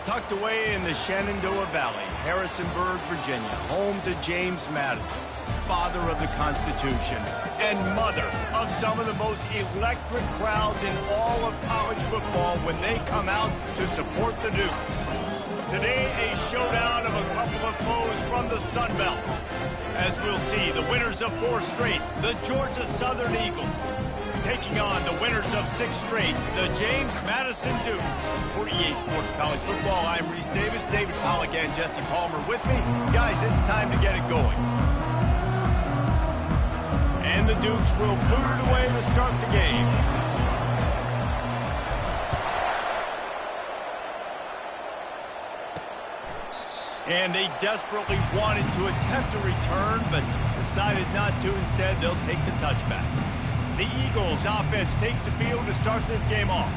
Tucked away in the Shenandoah Valley, Harrisonburg, Virginia, home to James Madison, father of the Constitution and mother of some of the most electric crowds in all of college football when they come out to support the Dukes. Today, a showdown of a couple of foes from the Sun Belt. As we'll see, the winners of 4 straight, the Georgia Southern Eagles, taking on the winners of 6 straight, the James Madison Dukes. For EA Sports College Football, I'm Reese Davis, David Pollack, and Jesse Palmer with me. Guys, it's time to get it going. And the Dukes will boot it away to start the game. And they desperately wanted to attempt a return, but decided not to. Instead, they'll take the touchback. The Eagles offense takes the field to start this game off.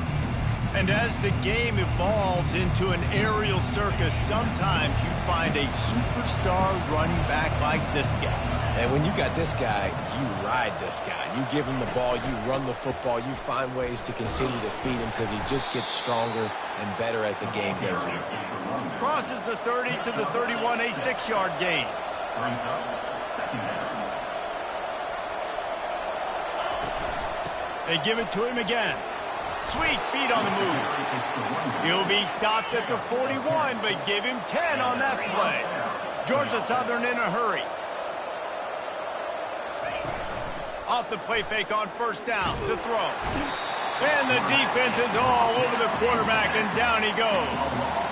And as the game evolves into an aerial circus, sometimes you find a superstar running back like this guy. And when you got this guy, you ride this guy. You give him the ball, you run the football, you find ways to continue to feed him because he just gets stronger and better as the game goes on. Crosses the 30 to the 31, a 6-yard gain. They give it to him again. Sweet feet on the move. He'll be stopped at the 41, but give him 10 on that play. Georgia Southern in a hurry. Off the play fake on first down to throw. And the defense is all over the quarterback, and down he goes.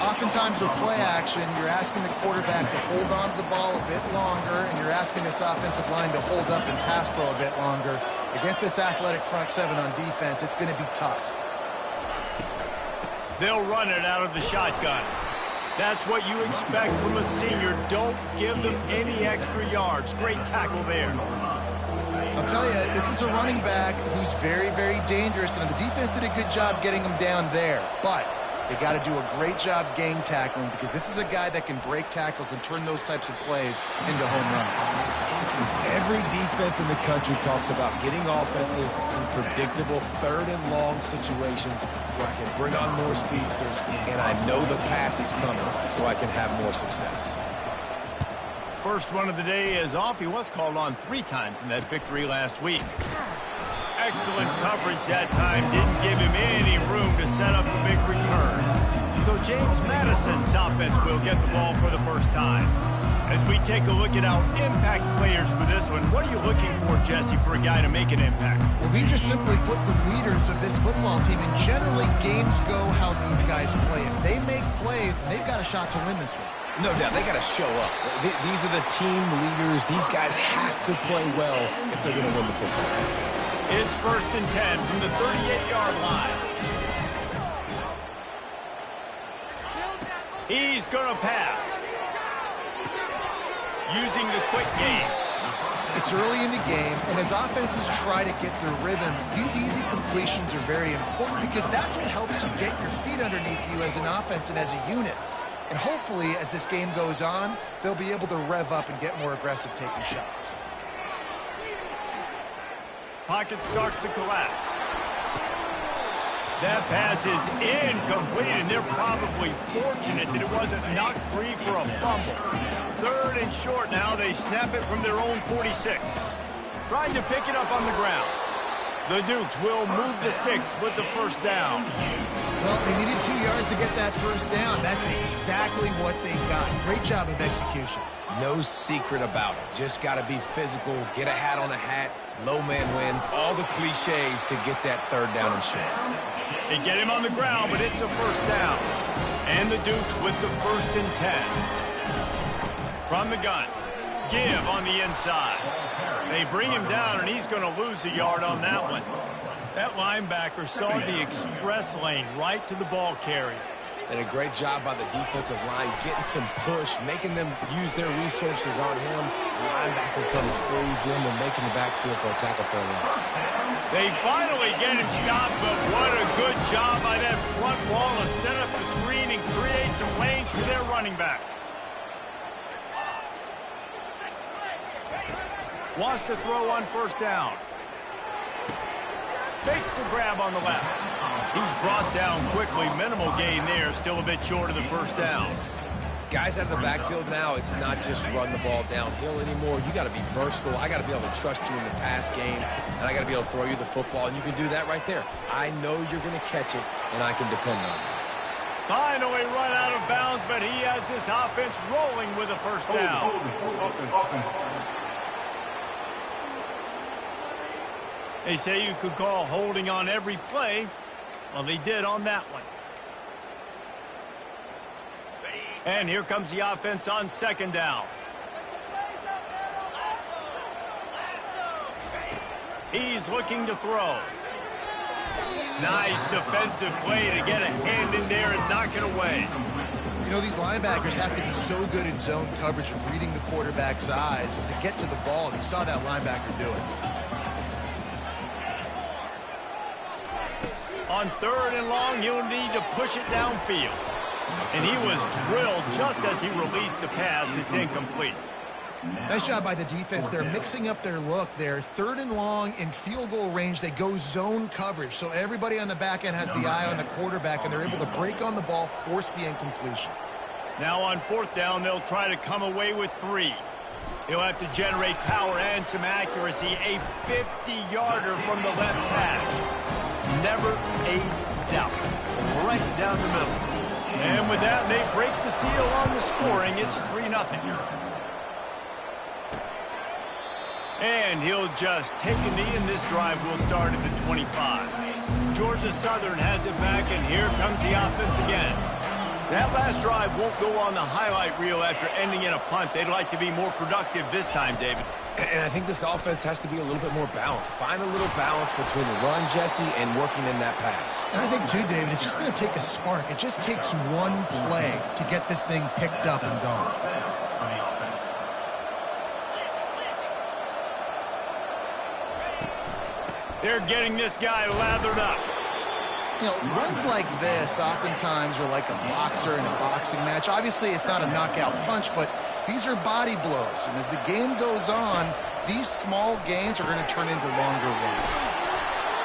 Oftentimes with play action, you're asking the quarterback to hold on to the ball a bit longer, and you're asking this offensive line to hold up and pass pro a bit longer. Against this athletic front 7 on defense, it's going to be tough. They'll run it out of the shotgun. That's what you expect from a senior. Don't give them any extra yards. Great tackle there. I'll tell you, this is a running back who's very, very dangerous, and the defense did a good job getting him down there. But they got to do a great job gang tackling because this is a guy that can break tackles and turn those types of plays into home runs. Every defense in the country talks about getting offenses in predictable 3rd and long situations where I can bring on more speedsters and I know the pass is coming so I can have more success. First one of the day is off. He was called on 3 times in that victory last week. Excellent coverage that time. Didn't give him any room to set up a big return. So James Madison's offense will get the ball for the first time. As we take a look at our impact players for this one, what are you looking for, Jesse, for a guy to make an impact? Well, these are simply put the leaders of this football team, and generally games go how these guys play. If they make plays, then they've got a shot to win this one. No doubt, they got to show up. These are the team leaders. These guys have to play well if they're going to win the football game. It's 1st and 10 from the 38-yard line. He's going to pass. Using the quick game. It's early in the game, and as offenses try to get their rhythm, these easy completions are very important because that's what helps you get your feet underneath you as an offense and as a unit. And hopefully, as this game goes on, they'll be able to rev up and get more aggressive taking shots. Pocket starts to collapse. That pass is incomplete, and they're probably fortunate that it wasn't knocked free for a fumble. 3rd and short now. They snap it from their own 46. Trying to pick it up on the ground. The Dukes will move the sticks with the first down. Well, they needed 2 yards to get that first down. That's exactly what they got. Great job of execution. No secret about it. Just got to be physical, get a hat on a hat, low man wins, all the cliches to get that 3rd down and short. They get him on the ground, but it's a first down. And the Dukes with the 1st and 10. From the gun, give on the inside. They bring him down, and he's going to lose a yard on that one. That linebacker saw the express lane right to the ball carrier. And a great job by the defensive line, getting some push, making them use their resources on him. The linebacker comes free, boom, and making the backfield for a tackle for a loss. They finally get him stopped, but what a good job by that front wall to set up the screen and create some lanes for their running back. Wants to throw on first down. Takes the grab on the left. He's brought down quickly. Minimal gain there. Still a bit short of the first down. Guys out of the backfield now, it's not just run the ball downhill anymore. You got to be versatile. I got to be able to trust you in the pass game, and I got to be able to throw you the football, and you can do that right there. I know you're going to catch it, and I can depend on it. Finally run out of bounds, but he has this offense rolling with a first down. They say you could call holding on every play. Well, they did on that one. And here comes the offense on second down. He's looking to throw. Nice defensive play to get a hand in there and knock it away. You know, these linebackers have to be so good in zone coverage and reading the quarterback's eyes to get to the ball. You saw that linebacker do it. On third and long, he'll need to push it downfield. And he was drilled just as he released the pass. It's incomplete. Nice job by the defense. They're mixing up their look there. Third and long in field goal range. They go zone coverage. So everybody on the back end has the eye on the quarterback, and they're able to break on the ball, force the incompletion. Now on fourth down, they'll try to come away with 3. He'll have to generate power and some accuracy. A 50-yarder from the left hash. Never a doubt. Right down the middle. And with that, they break the seal on the scoring. It's 3-0. And he'll just take a knee, and this drive will start at the 25. Georgia Southern has it back, and here comes the offense again. That last drive won't go on the highlight reel after ending in a punt. They'd like to be more productive this time, David. And I think this offense has to be a little bit more balanced. Find a little balance between the run, Jesse, and working in that pass. And I think, too, David, it's just going to take a spark. It just takes one play to get this thing picked up and going. They're getting this guy lathered up. You know, runs like this oftentimes are like a boxer in a boxing match. Obviously, it's not a knockout punch, but these are body blows. And as the game goes on, these small gains are going to turn into longer runs.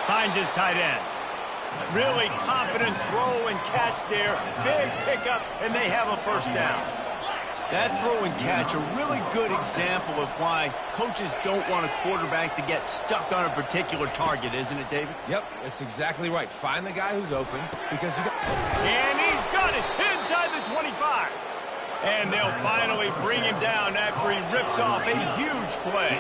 Finds his tight end. Really confident throw and catch there. Big pickup, and they have a first down. That throw and catch, a really good example of why coaches don't want a quarterback to get stuck on a particular target, isn't it, David? Yep, that's exactly right. Find the guy who's open because you got... And he's got it inside the 25. And they'll finally bring him down after he rips off a huge play.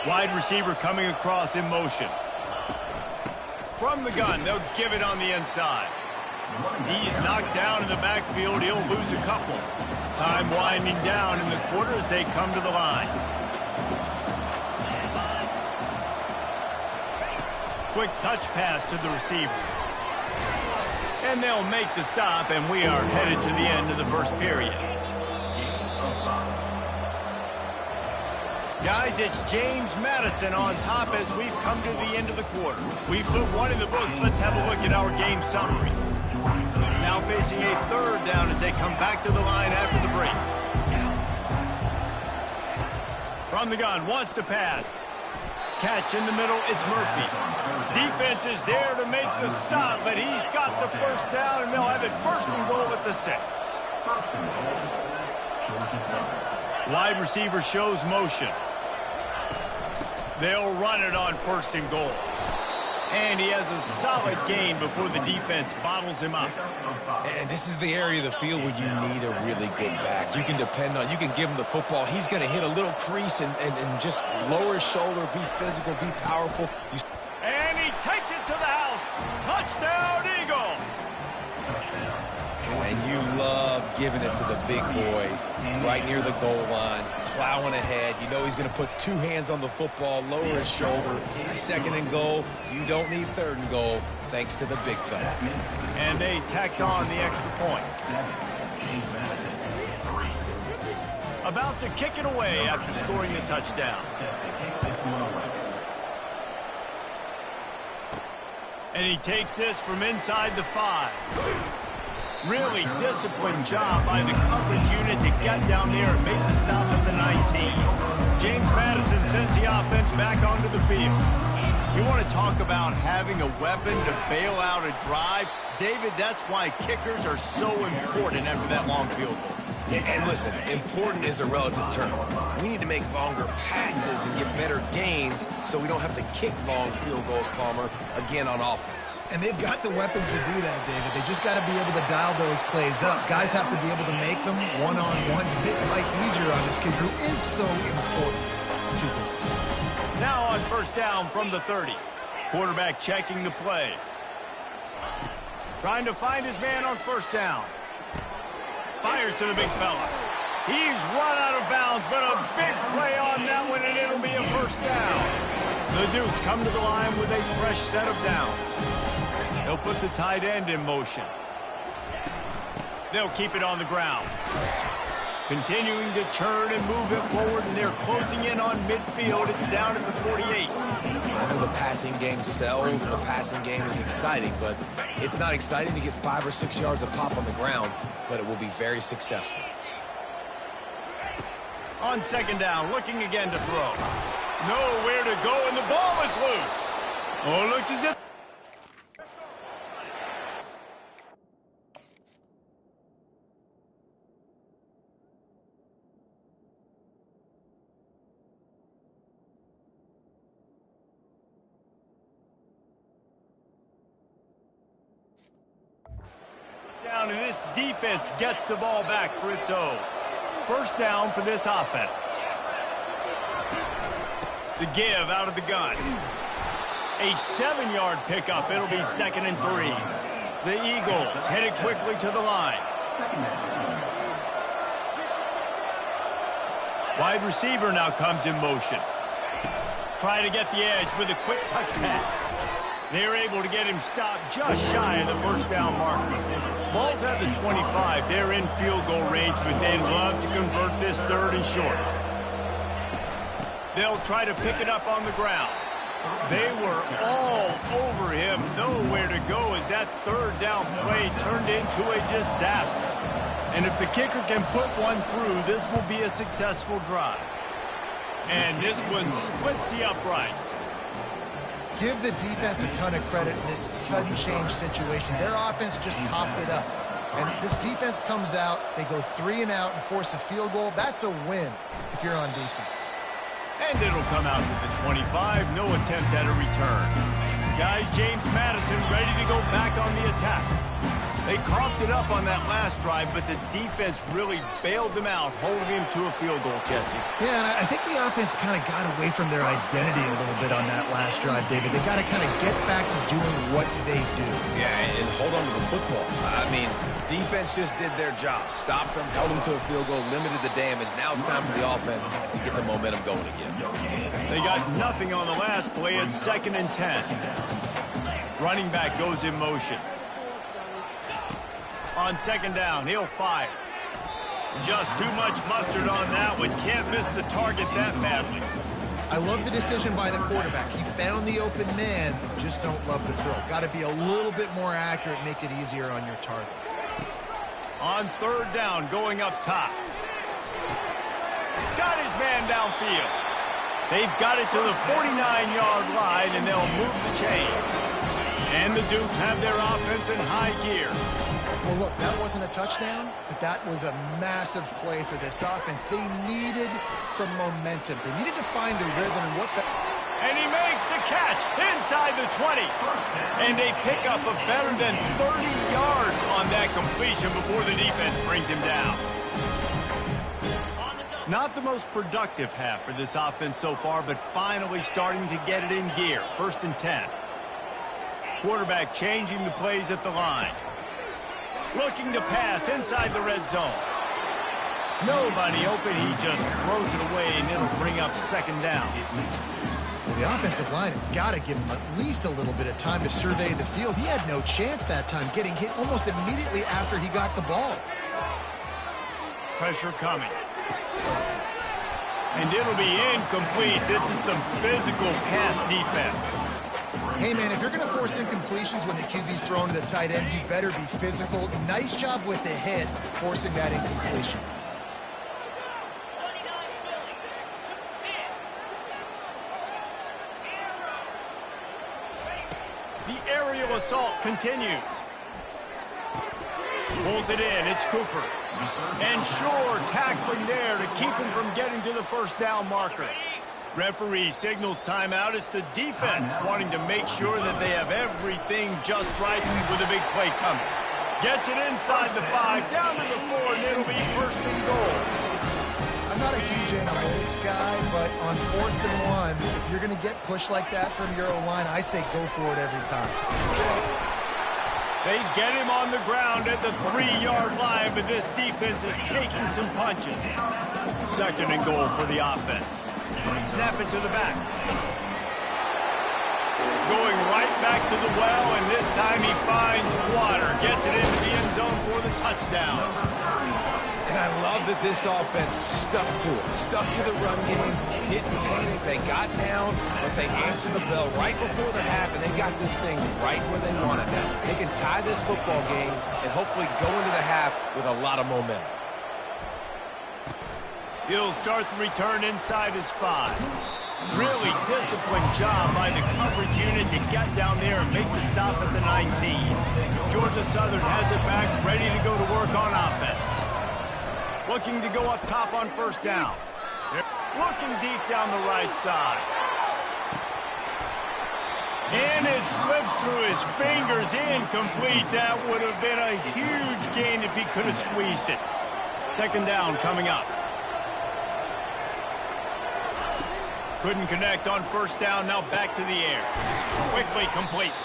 Wide receiver coming across in motion. From the gun, they'll give it on the inside. He's knocked down in the backfield. He'll lose a couple. Time winding down in the quarter as they come to the line. Quick touch pass to the receiver. And they'll make the stop, and we are headed to the end of the first period. Guys, it's James Madison on top as we've come to the end of the quarter. We've put one in the books. Let's have a look at our game summary. Now facing a third down as they come back to the line after the break. From the gun, wants to pass. Catch in the middle, it's Murphy. Defense is there to make the stop, but he's got the first down, and they'll have it first and goal at the 6. Wide receiver shows motion. They'll run it on first and goal. And he has a solid gain before the defense bottles him up. And this is the area of the field where you need a really good back. You can depend on, you can give him the football. He's going to hit a little crease and just lower his shoulder, be physical, be powerful. And he takes it to the house. Touchdown, Eagles! And you love giving it to the big boy right near the goal line, plowing ahead. You know he's going to put 2 hands on the football, lower his shoulder. Second and goal. You don't need third and goal, thanks to the big fella. And they tacked on the extra point. About to kick it away after scoring the touchdown. And he takes this from inside the 5. Really disciplined job by the coverage unit to get down there and make the stop at the 19. James Madison sends the offense back onto the field. You want to talk about having a weapon to bail out a drive? David, that's why kickers are so important after that long field goal. Yeah, and listen, important is a relative term. We need to make longer passes and get better gains so we don't have to kick long field goals, Palmer, again on offense. And they've got the weapons to do that, David. They just got to be able to dial those plays up. Guys have to be able to make them one-on-one, make life easier on this kid who is so important to this team. Now on first down from the 30. Quarterback checking the play. Trying to find his man on first down. Fires to the big fella. He's run out of bounds, but a big play on that one, and it'll be a first down. The Dukes come to the line with a fresh set of downs. They'll put the tight end in motion. They'll keep it on the ground. Continuing to turn and move it forward, and they're closing in on midfield. It's down at the 48. I know the passing game sells, the passing game is exciting, but it's not exciting to get 5 or 6 yards of pop on the ground, but it will be very successful. On second down, looking again to throw. Nowhere to go, and the ball is loose. Oh, looks as if... down, and this defense gets the ball back for its own. First down for this offense. The give out of the gun. A 7-yard pickup. It'll be 2nd and 3. The Eagles headed quickly to the line. Wide receiver now comes in motion. Try to get the edge with a quick touch pass. They're able to get him stopped just shy of the first down marker. Ball's at the 25. They're in field goal range, but they'd love to convert this 3rd and short. They'll try to pick it up on the ground. They were all over him. Nowhere to go as that 3rd down play turned into a disaster. And if the kicker can put one through, this will be a successful drive. And this one splits the uprights. Give the defense a ton of credit in this sudden change situation. Their offense just coughed it up. And this defense comes out, they go 3 and out and force a field goal. That's a win if you're on defense. And it'll come out to the 25. No attempt at a return. Guys, James Madison ready to go back on the attack. They coughed it up on that last drive, but the defense really bailed them out, holding him to a field goal, Jesse. Yeah, and I think the offense kind of got away from their identity a little bit on that last drive, David. They got to kind of get back to doing what they do. Yeah, and hold on to the football. I mean, defense just did their job. Stopped them, held them to a field goal, limited the damage. Now it's time for the offense to get the momentum going again. They got nothing on the last play. It's 2nd and 10. Running back goes in motion. On second down, he'll fire. Just too much mustard on that one. Can't miss the target that badly. I love the decision by the quarterback. He found the open man, just don't love the throw. Got to be a little bit more accurate, make it easier on your target. On 3rd down, going up top. Got his man downfield. They've got it to the 49-yard line, and they'll move the chains. And the Dukes have their offense in high gear. Well, look, that wasn't a touchdown, but that was a massive play for this offense. They needed some momentum. They needed to find a rhythm. And he makes the catch inside the 20. And a pickup of better than 30 yards on that completion before the defense brings him down. Not the most productive half for this offense so far, but finally starting to get it in gear. 1st and 10. Quarterback changing the plays at the line. Looking to pass inside the red zone. Nobody open. He just throws it away, and it'll bring up 2nd down. Well, the offensive line has got to give him at least a little bit of time to survey the field. He had no chance that time, getting hit almost immediately after he got the ball. Pressure coming. And it'll be incomplete. This is some physical pass defense. Hey, man, if you're going to force incompletions when the QB's thrown to the tight end, you better be physical. Nice job with the hit, forcing that incompletion. The aerial assault continues. Pulls it in. It's Cooper. And Shore tackling there to keep him from getting to the first down marker. Referee signals timeout. It's the defense wanting to make sure that they have everything just right with a big play coming. Gets it inside the 5, down to the 4, and it'll be first and goal. I'm not a huge analytics guy, but on 4th and 1, if you're going to get pushed like that from your O-line, I say go for it every time. They get him on the ground at the 3-yard line, but this defense is taking some punches. Second and goal for the offense. Snap it to the back. Going right back to the well, and this time he finds water. Gets it into the end zone for the touchdown. And I love that this offense stuck to it. Stuck to the run game, didn't panic. They got down, but they answered the bell right before the half, and they got this thing right where they wanted now. They can tie this football game and hopefully go into the half with a lot of momentum. He'll start the return inside his 5. Really disciplined job by the coverage unit to get down there and make the stop at the 19. Georgia Southern has it back, ready to go to work on offense. Looking to go up top on first down. Looking deep down the right side. And it slips through his fingers, incomplete. That would have been a huge gain if he could have squeezed it. Second down coming up. Couldn't connect on first down, now back to the air. Quickly complete.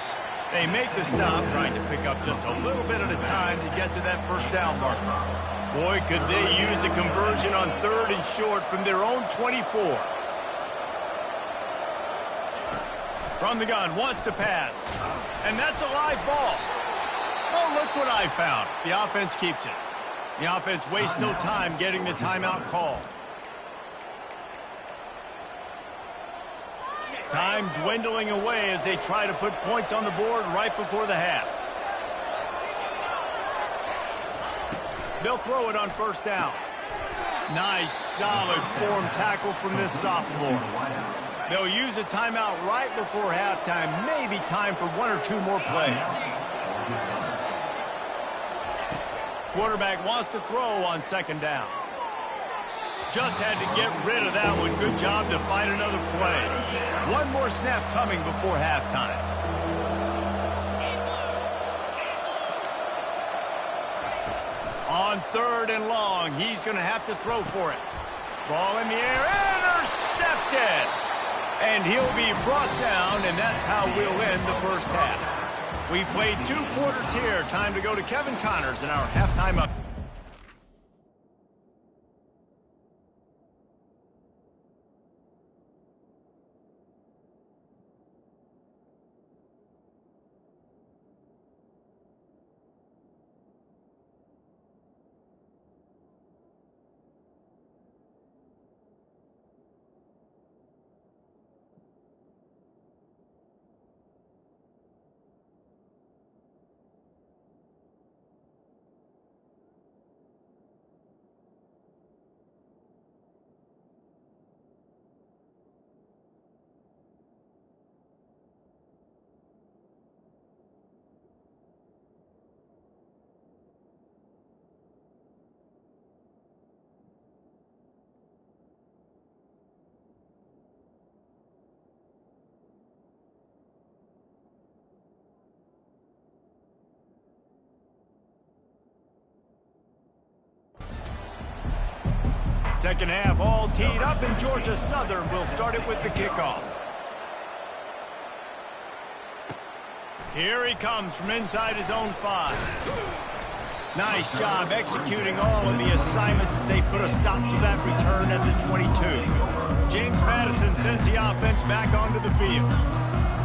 They make the stop, trying to pick up just a little bit at a time to get to that first down marker. Boy, could they use a conversion on 3rd and short from their own 24. From the gun, wants to pass. And that's a live ball. Oh, look what I found. The offense keeps it. The offense wastes no time getting the timeout call. Time dwindling away as they try to put points on the board right before the half. They'll throw it on first down. Nice, solid form tackle from this sophomore. They'll use a timeout right before halftime. Maybe time for 1 or 2 more plays. Quarterback wants to throw on second down. Just had to get rid of that one. Good job to find another play. One more snap coming before halftime. On 3rd and long, he's going to have to throw for it. Ball in the air, intercepted. And he'll be brought down, and that's how we'll end the first half. We've played 2 quarters here. Time to go to Kevin Connors in our halftime up. Second half all teed up, and Georgia Southern will start it with the kickoff. Here he comes from inside his own 5. Nice job executing all of the assignments as they put a stop to that return at the 22. James Madison sends the offense back onto the field.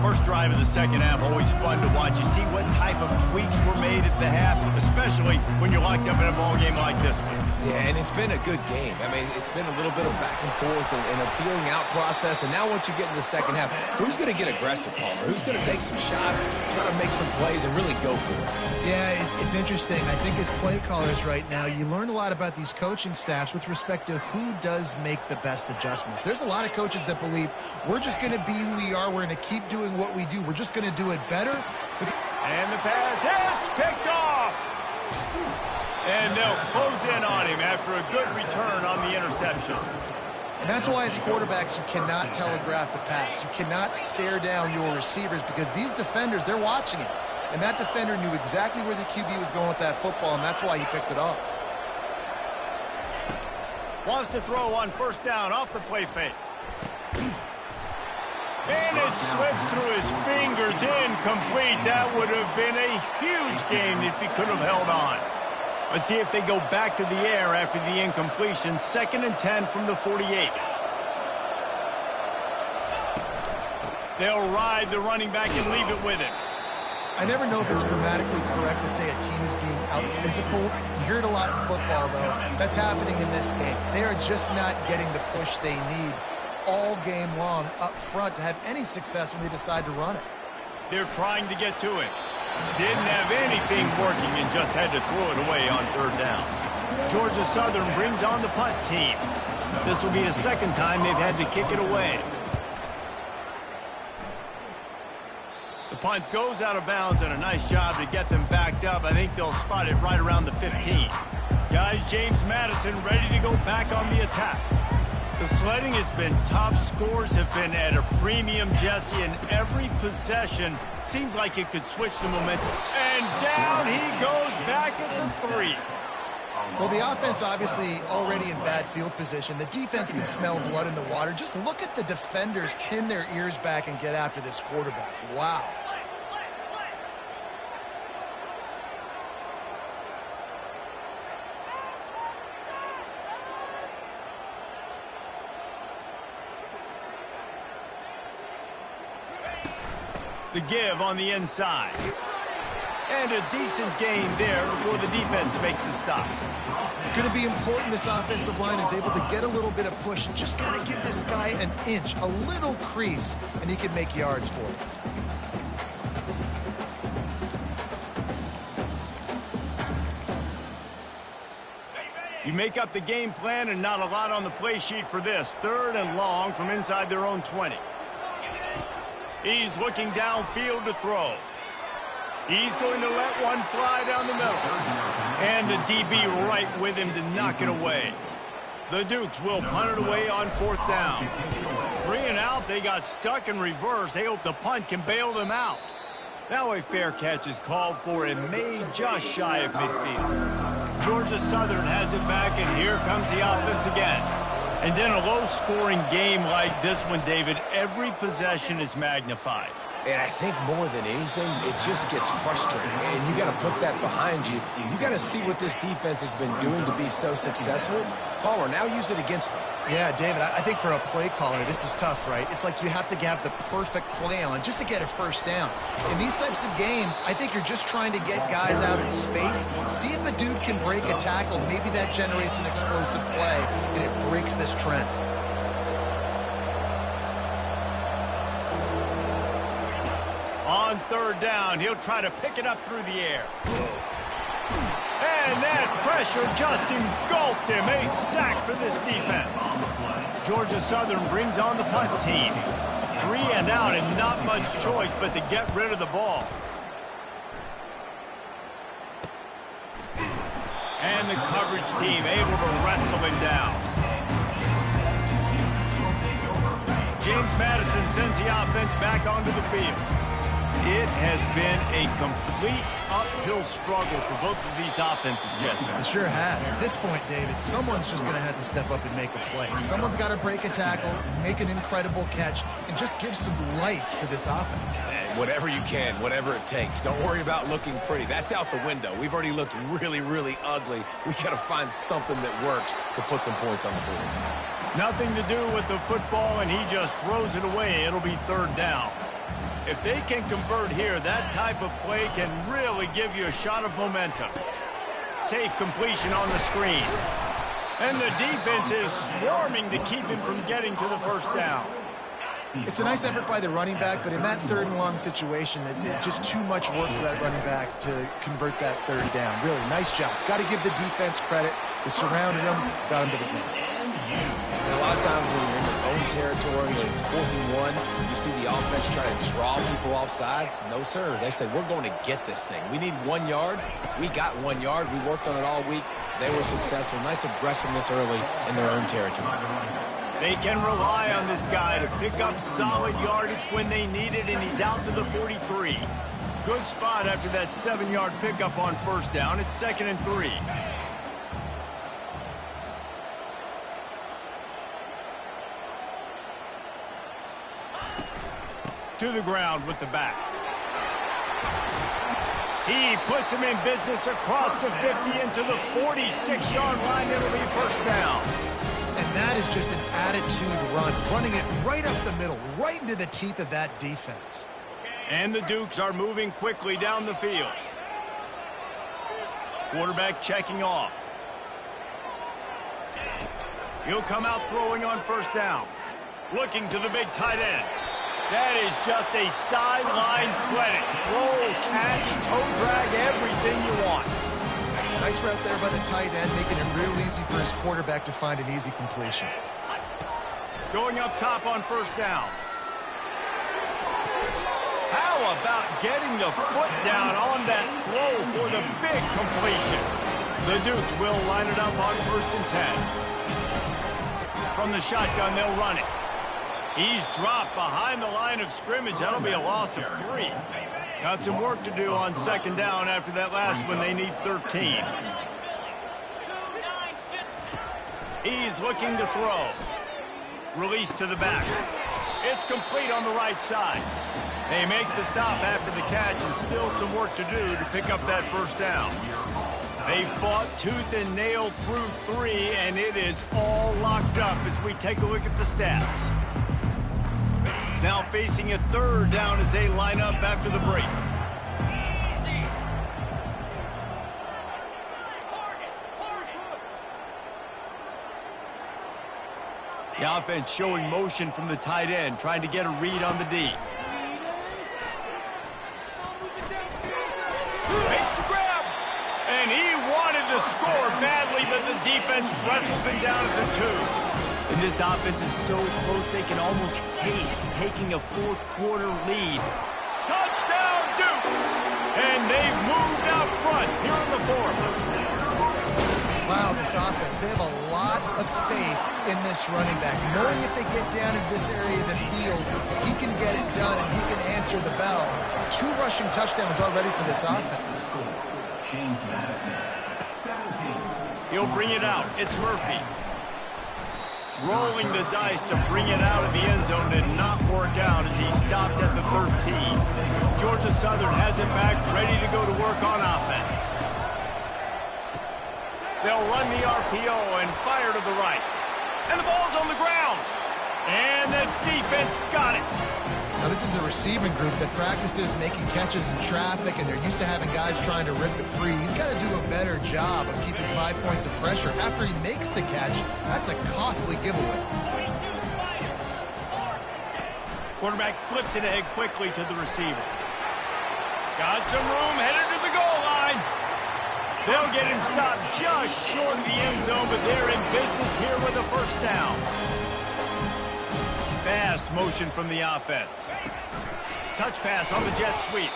First drive of the second half, always fun to watch. You see what type of tweaks were made at the half, especially when you're locked up in a ball game like this one. Yeah, and it's been a good game. I mean, it's been a little bit of back and forth and a feeling out process. And now once you get in the second half, who's going to get aggressive, Palmer? Who's going to take some shots, try to make some plays, and really go for it? Yeah, it's interesting. I think as play callers right now, you learn a lot about these coaching staffs with respect to who does make the best adjustments. There's a lot of coaches that believe we're just going to be who we are. We're going to keep doing what we do. We're just going to do it better. And the pass hits, picked off. And they'll close in on him after a good return on the interception. And that's why as quarterbacks, you cannot telegraph the pass. You cannot stare down your receivers because these defenders, they're watching it. And that defender knew exactly where the QB was going with that football, and that's why he picked it off. Wants to throw on first down off the play fake. And it slips through his fingers, incomplete. That would have been a huge game if he could have held on. Let's see if they go back to the air after the incompletion. 2nd and 10 from the 48. They'll ride the running back and leave it with him. I never know if it's grammatically correct to say a team is being out-physical. You hear it a lot in football, though. That's happening in this game. They are just not getting the push they need all game long up front to have any success when they decide to run it. They're trying to get to it. Didn't have anything working and just had to throw it away on 3rd down. Georgia Southern brings on the punt team. This will be the 2nd time they've had to kick it away. The punt goes out of bounds, and a nice job to get them backed up. I think they'll spot it right around the 15. Guys, James Madison ready to go back on the attack. The sledding has been tough. Scores have been at a premium, Jesse, and every possession seems like it could switch the momentum. And down he goes back at the 3. Well, the offense obviously already in bad field position. The defense can smell blood in the water. Just look at the defenders pin their ears back and get after this quarterback. Wow. The give on the inside. And a decent gain there before the defense makes the stop. It's going to be important this offensive line is able to get a little bit of push. Just got to give this guy an inch, a little crease, and he can make yards for it. You make up the game plan and not a lot on the play sheet for this. 3rd and long from inside their own 20. He's looking downfield to throw. He's going to let one fly down the middle. And the DB right with him to knock it away. The Dukes will punt it away on 4th down. 3 and out, they got stuck in reverse. They hope the punt can bail them out. Now a fair catch is called for and made just shy of midfield. Georgia Southern has it back, and here comes the offense again. And in a low-scoring game like this one, David, every possession is magnified. And I think more than anything, it just gets frustrating. And you got to put that behind you. You got to see what this defense has been doing to be so successful. Palmer, now use it against them. Yeah, David, I think for a play caller, this is tough, right? It's like you have to have the perfect play on just to get a first down. In these types of games, I think you're just trying to get guys out in space, see if a dude can break a tackle. Maybe that generates an explosive play, and it breaks this trend. On 3rd down, he'll try to pick it up through the air. And that pressure just engulfed him. A sack for this defense. Georgia Southern brings on the punt team. 3 and out and not much choice but to get rid of the ball. And the coverage team able to wrestle him down. James Madison sends the offense back onto the field. It has been a complete uphill struggle for both of these offenses, Jesse. It sure has. At this point, David, someone's just going to have to step up and make a play. Someone's got to break a tackle, make an incredible catch, and just give some life to this offense. Whatever you can, whatever it takes. Don't worry about looking pretty. That's out the window. We've already looked really, really ugly. We got to find something that works to put some points on the board. Nothing to do with the football, and he just throws it away. It'll be 3rd down. If they can convert here, that type of play can really give you a shot of momentum. Safe completion on the screen. And the defense is swarming to keep him from getting to the first down. It's a nice effort by the running back, but in that third and long situation, just too much work for that running back to convert that third down. Really, nice job. Got to give the defense credit. They surrounded him, got him to the ground. And a lot of times when you're in your own territory and it's 4th and 1, you see the offense try to draw people off sides. No, sir. They said, we're going to get this thing. We need 1 yard. We got 1 yard. We worked on it all week. They were successful. Nice aggressiveness early in their own territory. They can rely on this guy to pick up solid yardage when they need it, and he's out to the 43. Good spot after that 7-yard pickup on first down. It's 2nd and 3. To the ground with the back. He puts him in business across the 50 into the 46-yard line. It'll be first down. And that is just an attitude run, running it right up the middle, right into the teeth of that defense. And the Dukes are moving quickly down the field. Quarterback checking off. He'll come out throwing on first down. Looking to the big tight end. That is just a sideline credit. Throw, catch, toe drag, everything you want. Nice route there by the tight end, making it real easy for his quarterback to find an easy completion. Going up top on first down. How about getting the foot down on that throw for the big completion? The Dukes will line it up on 1st and 10. From the shotgun, they'll run it. He's dropped behind the line of scrimmage. That'll be a loss of 3. Got some work to do on 2nd down after that last one. They need 13. He's looking to throw. Release to the back. It's complete on the right side. They make the stop after the catch, and still some work to do to pick up that first down. They fought tooth and nail through 3, and it is all locked up as we take a look at the stats. Now facing a 3rd down as they line up after the break. The offense showing motion from the tight end, trying to get a read on the D. Makes the grab. And he wanted to score badly, but the defense wrestles him down at the 2. And this offense is so close they can almost taste taking a 4th quarter lead. Touchdown Dukes! And they've moved out front here in the 4th. Wow, this offense, they have a lot of faith in this running back. Knowing if they get down in this area of the field, he can get it done and he can answer the bell. 2 rushing touchdowns already for this offense. He'll bring it out. It's Murphy. Rolling the dice to bring it out of the end zone did not work out as he stopped at the 13. Georgia Southern has it back, ready to go to work on offense. They'll run the RPO and fire to the right. And the ball's on the ground. And the defense got it. Now this is a receiving group that practices making catches in traffic, and they're used to having guys trying to rip it free. He's got to do a better job of keeping 5 points of pressure. After he makes the catch, that's a costly giveaway. Quarterback flips it ahead quickly to the receiver. Got some room, headed to the goal line. They'll get him stopped just short of the end zone, but they're in business here with a first down. Fast motion from the offense. Touch pass on the jet sweep.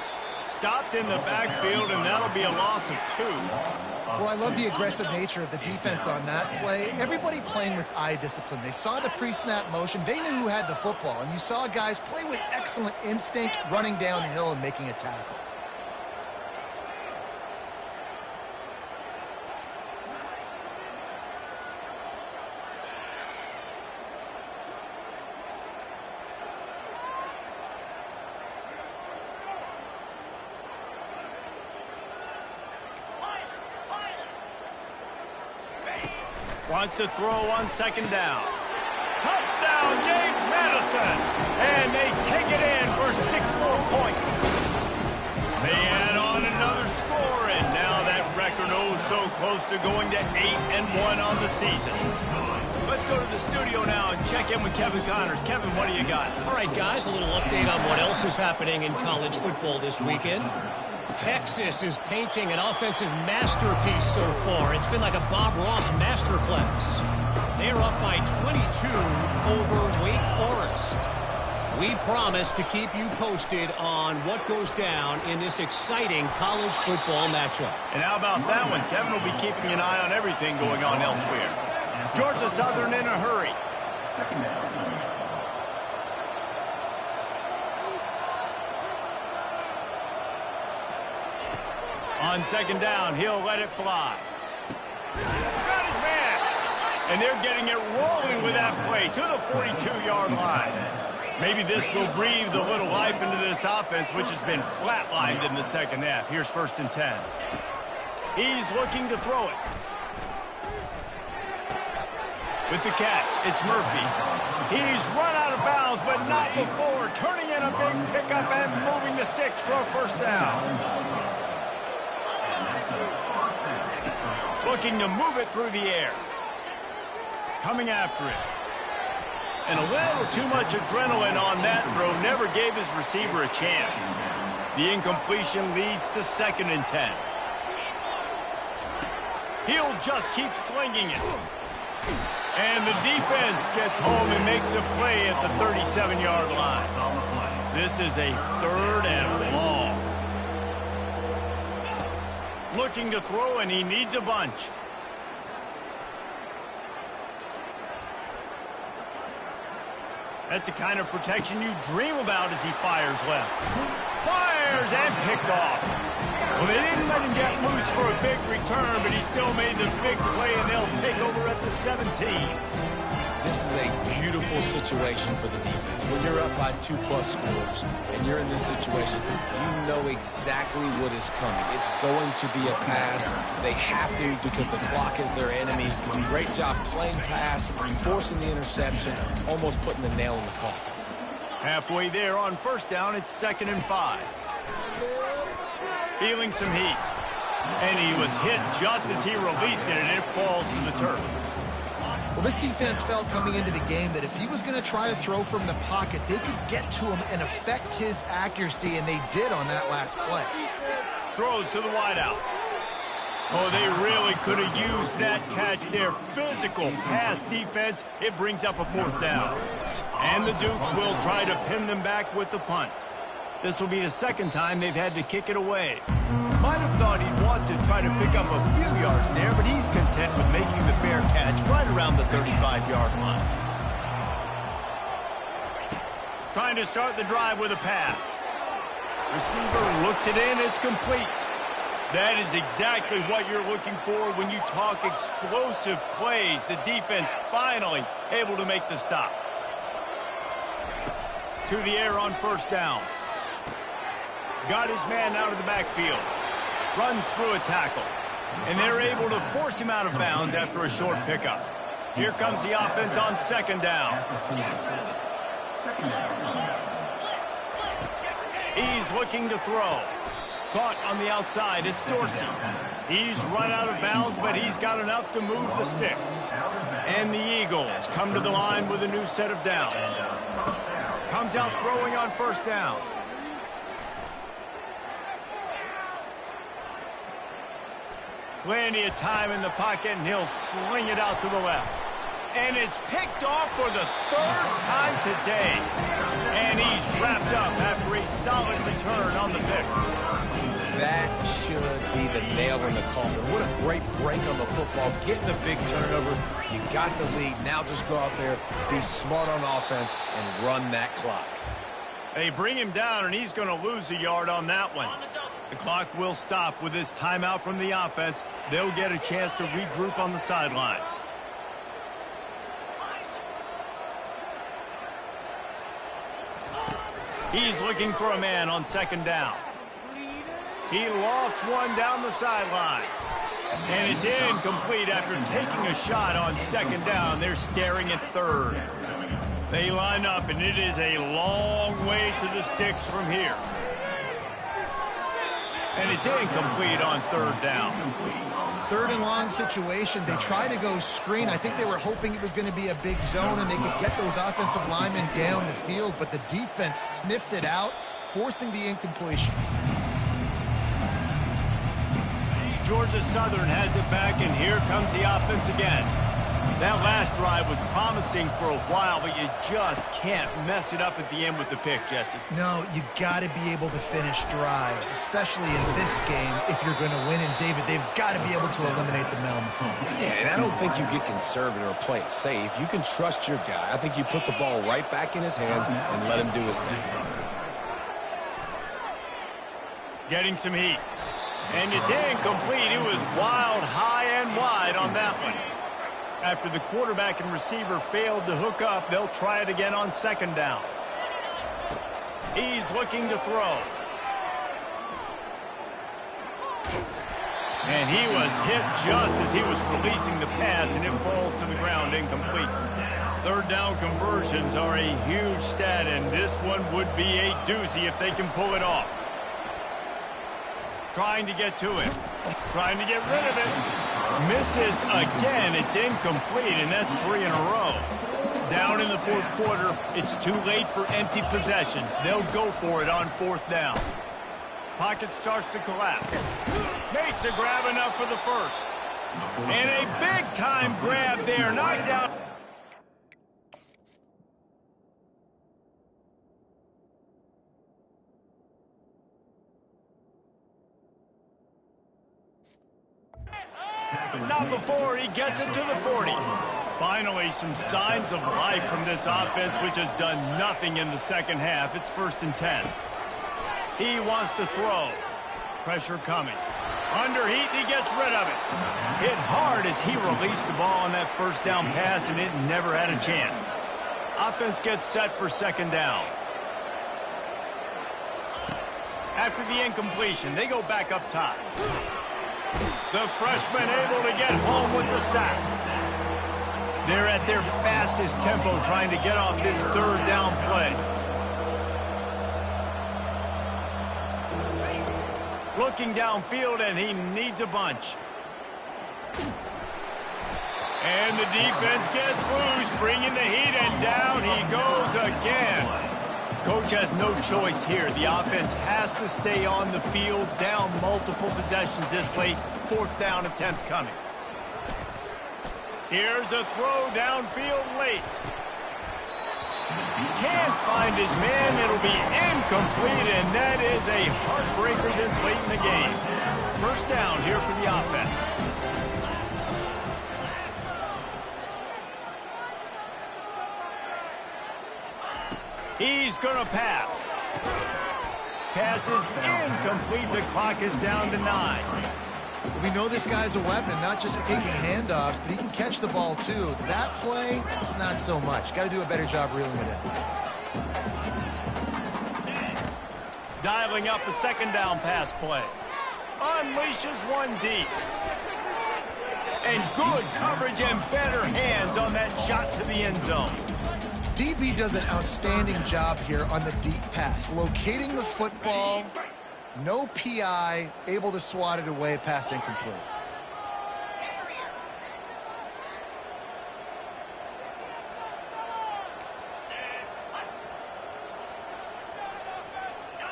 Stopped in the backfield, and that'll be a loss of 2. Well, I love the aggressive nature of the defense on that play. Everybody playing with eye discipline. They saw the pre-snap motion. They knew who had the football, and you saw guys play with excellent instinct, running downhill and making a tackle. Wants to throw on 2nd down. Touchdown, James Madison! And they take it in for 6 more points. They add on another score, and now that record oh so close to going to 8-1 on the season. Let's go to the studio now and check in with Kevin Connors. Kevin, what do you got? All right, guys, a little update on what else is happening in college football this weekend. Texas is painting an offensive masterpiece so far. It's been like a Bob Ross masterclass. They're up by 22 over Wake Forest. We promise to keep you posted on what goes down in this exciting college football matchup. And how about that one? Kevin will be keeping an eye on everything going on elsewhere. Georgia Southern in a hurry. On second down, he'll let it fly. Got his man. And they're getting it rolling with that play to the 42-yard line. Maybe this will breathe a little life into this offense, which has been flatlined in the second half. Here's 1st and 10. He's looking to throw it. With the catch, it's Murphy. He's run out of bounds, but not before. Turning in a big pickup and moving the sticks for a 1st down. Looking to move it through the air. Coming after it. And a little too much adrenaline on that throw never gave his receiver a chance. The incompletion leads to 2nd and 10. He'll just keep slinging it. And the defense gets home and makes a play at the 37-yard line. This is a 3rd and long. Looking to throw, and he needs a bunch. That's the kind of protection you dream about as he fires left. Fires and picked off. Well, they didn't let him get loose for a big return, but he still made the big play, and they'll take over at the 17. This is a beautiful situation for the defense. When you're up by 2+ scores and you're in this situation, you know exactly what is coming. It's going to be a pass. They have to because the clock is their enemy. Great job playing pass, forcing the interception, almost putting the nail in the coffin. Halfway there on 1st down, it's 2nd and 5. Feeling some heat. And he was hit just as he released it, and it falls to the turf. Well, this defense felt coming into the game that if he was going to try to throw from the pocket, they could get to him and affect his accuracy, and they did on that last play. Throws to the wideout. Oh, they really could have used that catch there. Physical pass defense. It brings up a 4th down. And the Dukes will try to pin them back with the punt. This will be the 2nd time they've had to kick it away. Might have thought he'd want to try to pick up a few yards there, but he's content with making the fair catch right around the 35-yard line. Trying to start the drive with a pass. Receiver looks it in, it's complete. That is exactly what you're looking for when you talk explosive plays. The defense finally able to make the stop. To the air on 1st down. Got his man out of the backfield. Runs through a tackle. And they're able to force him out of bounds after a short pickup. Here comes the offense on 2nd down. He's looking to throw. Caught on the outside, it's Dorsey. He's run out of bounds, but he's got enough to move the sticks. And the Eagles come to the line with a new set of downs. Comes out throwing on 1st down. Plenty of time in the pocket, and he'll sling it out to the left. And it's picked off for the 3rd time today. And he's wrapped up after a solid return on the pick. That should be the nail in the coffin. What a great break on the football. Getting a big turnover. You got the lead. Now just go out there, be smart on offense, and run that clock. They bring him down, and he's going to lose a yard on that one. The clock will stop with this timeout from the offense. They'll get a chance to regroup on the sideline. He's looking for a man on 2nd down. He lofts one down the sideline. And it's incomplete after taking a shot on 2nd down. They're staring at 3rd. They line up, and it is a long way to the sticks from here. And it's incomplete on third down. Third and long situation. They try to go screen. I think they were hoping it was going to be a big zone and they could get those offensive linemen down the field, but the defense sniffed it out, forcing the incompletion. Georgia Southern has it back, and here comes the offense again. That last drive was promising for a while, but you just can't mess it up at the end with the pick, Jesse. No, you got to be able to finish drives, especially in this game if you're going to win. And, David, they've got to be able to eliminate the mental mistakes. Yeah, and I don't think you get conservative or play it safe. You can trust your guy. I think you put the ball right back in his hands and let him do his thing. Getting some heat. And it's incomplete. It was wild, high and wide on that one. After the quarterback and receiver failed to hook up, they'll try it again on second down. He's looking to throw. And he was hit just as he was releasing the pass, and it falls to the ground incomplete. Third down conversions are a huge stat, and this one would be a doozy if they can pull it off. Trying to get to it. Trying to get rid of it. Misses again. It's incomplete, and that's 3 in a row. Down in the fourth quarter, it's too late for empty possessions. They'll go for it on fourth down. Pocket starts to collapse. Makes a grab enough for the first. And a big-time grab there. Knocked down. Not before he gets it to the 40. Finally, some signs of life from this offense, which has done nothing in the second half. It's 1st and 10. He wants to throw. Pressure coming. Under heat, and he gets rid of it. Hit hard as he released the ball on that first down pass, and it never had a chance. Offense gets set for second down. After the incompletion, they go back up top. The freshman able to get home with the sack. They're at their fastest tempo trying to get off this third down play. Looking downfield, and he needs a bunch. And the defense gets loose, bringing the heat, and down he goes again. Coach has no choice here. The offense has to stay on the field, down multiple possessions this late. 4th down attempt coming. Here's a throw downfield late. Can't find his man. It'll be incomplete, and that is a heartbreaker this late in the game. First down here for the offense. He's going to pass. Pass is incomplete. The clock is down to 9. We know this guy's a weapon, not just taking handoffs, but he can catch the ball too. That play, not so much. Got to do a better job reeling it in. Dialing up a second down pass play. Unleashes one deep. And good coverage and better hands on that shot to the end zone. DB does an outstanding job here on the deep pass, locating the football, no PI, able to swat it away, pass incomplete.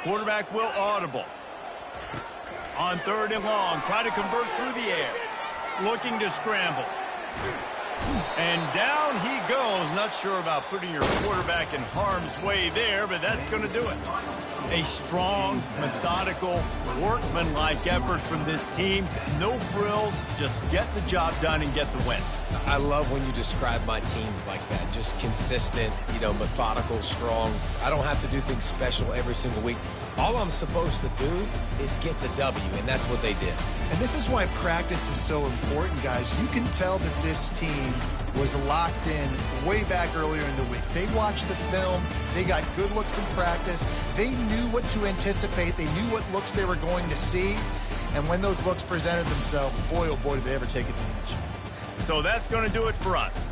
Quarterback will audible. On 3rd and long, try to convert through the air. Looking to scramble. And down he goes. Not sure about putting your quarterback in harm's way there, but that's going to do it. A strong, methodical, workmanlike effort from this team. No frills, just get the job done and get the win. I love when you describe my teams like that. Just consistent, methodical, strong. I don't have to do things special every single week. All I'm supposed to do is get the W, and that's what they did. And this is why practice is so important, guys. You can tell that this team was locked in way back earlier in the week. They watched the film. They got good looks in practice. They knew what to anticipate. They knew what looks they were going to see. And when those looks presented themselves, boy, oh boy, did they ever take advantage. So that's going to do it for us.